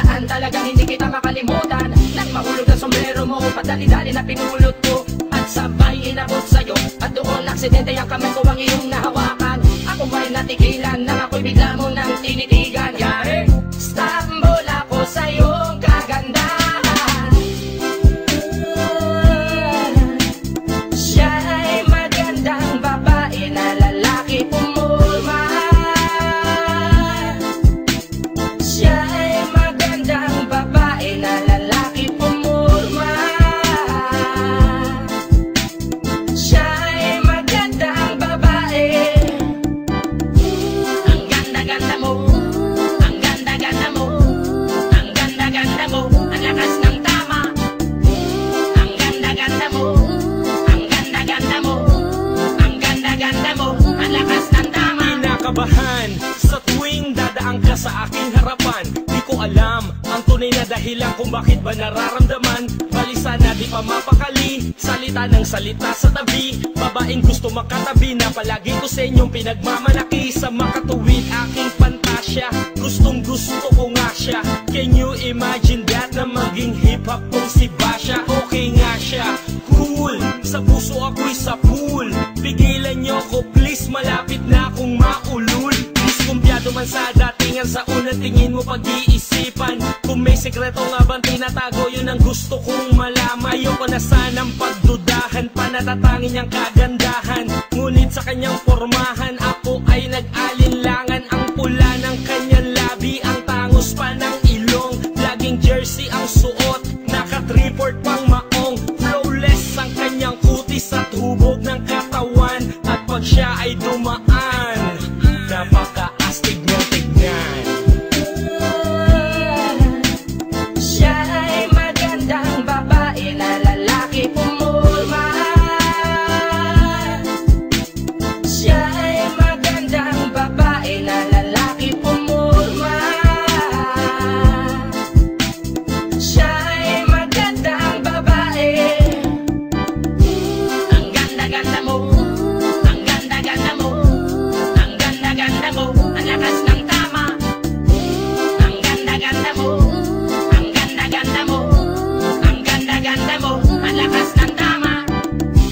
nakaraan, talagang hindi kita makalimutan. Nang mahulog ang sombrero mo, padali-dali na pinulot ko at sabay inabot sa'yo. At doon aksidente ang kamay ko ang iyong nahawakan. Ako may natigilan nang ako'y bigla mo nang tinitigan. Yari, stambol ako sa iyong kagandahan. Siya ay magandang babae na lalaki pumulma. Siya ay magandang babae na lalaki pumulma. Siya ay magandang babae. Ang ganda-ganda mo, ang ganda-ganda mo, ang ganda-ganda mo, ang lakas ng tama. Ang ganda-ganda mo, ang ganda-ganda mo, ang ganda-ganda mo, ang lakas ng tama. Kinakabahan sa tuwing dadaan ka sa aking harapan. Di ko alam ang tunay na dahilan kung bakit ba nararamdaman. Balisa na di pa mapakali, salita ng salita sa tabi. Babaeng gusto makatabi na palagi ko sa inyong pinagmamalaki. Sa makatuwid aking pantasya, gustong gusto ko nga siya. Can you imagine that na maging hip-hop kong si Basha? Okay nga siya, cool, sa puso ako'y sa pool. Pigilan nyo ko please, malapit na akong maulul. Diskumpiyado man sa datingan, sa unang tingin mo pag-iisipan. Kung may sekreto nga bang tinatago, yun ang gusto kong malaman. Ayoko na sanang pagdudahan, panatatangin niyang kagandahan. Ngunit sa kanyang pormahan, ako ay nag-alinlangan. Ang pula ng kanyang labi, ang tangos pa ng ilong. Laging jersey ang suot, naka-3-4 pang maong. Flawless ang kanyang kutis at hubog ng katawan. At pag siya ay dumaan, napaka-astig niyang tignan. Siya ay magandang babae na lalaki pumulma. Siya ay magandang babae na lalaki pumulma. Siya ay magandang babae. Ang ganda-ganda mo, ang ganda-ganda mo, ang ganda-ganda mo, ang lakas ng tama. Ang ganda-ganda mo, ang ganda-ganda mo, ang ganda-ganda mo, ang lakas ng tama.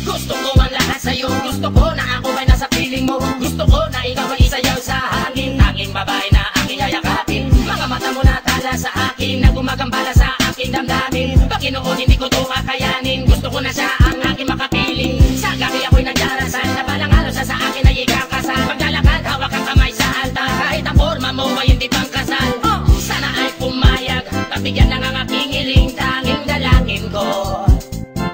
Gusto ko ang lahat sa'yo, gusto ko na ako ay nasa piling mo. Gusto ko na ikaw ay isayaw sa hangin. Tanging babae na aking yayakapin. Mga mata mo na tala sa akin, na gumagambala sa aking damdamin. Panginoon, hindi ko to kakayanin. Gusto ko na siya ang aking makapiling. Sa gabi ako'y nagdarasal, na balang araw sa akin ay ikakasal. Paglalakad, hawak ang kamay sa altar. Kahit ang forma mo ay hindi pang kasal. Sana ay pumayag, pabigyan ng ang aking hiling. Tanging dalangin ko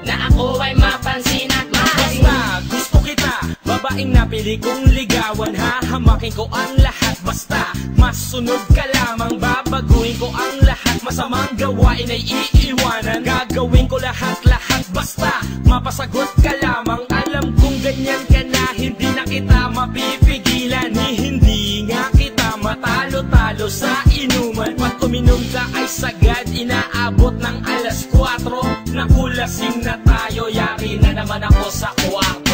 na ako ay mapansin at mahalin. Basta gusto kita, babaeng napili kong ligawan. Hahamakin ko ang lahat, basta masunod ka lamang. Babaguhin ko ang lahat, masamang gawain ay iiwanan. Gagawin ko lahat-lahat, basta mapasagot ka lamang. Alam kong ganyan ka na, hindi na kita mapipigilan. Hindi nga kita matalo-talo sa inuman. Pag uminom ka ay sagad, inaabot ng alas 4. Nakulasing na tayo, yari na naman ako sa kwarto.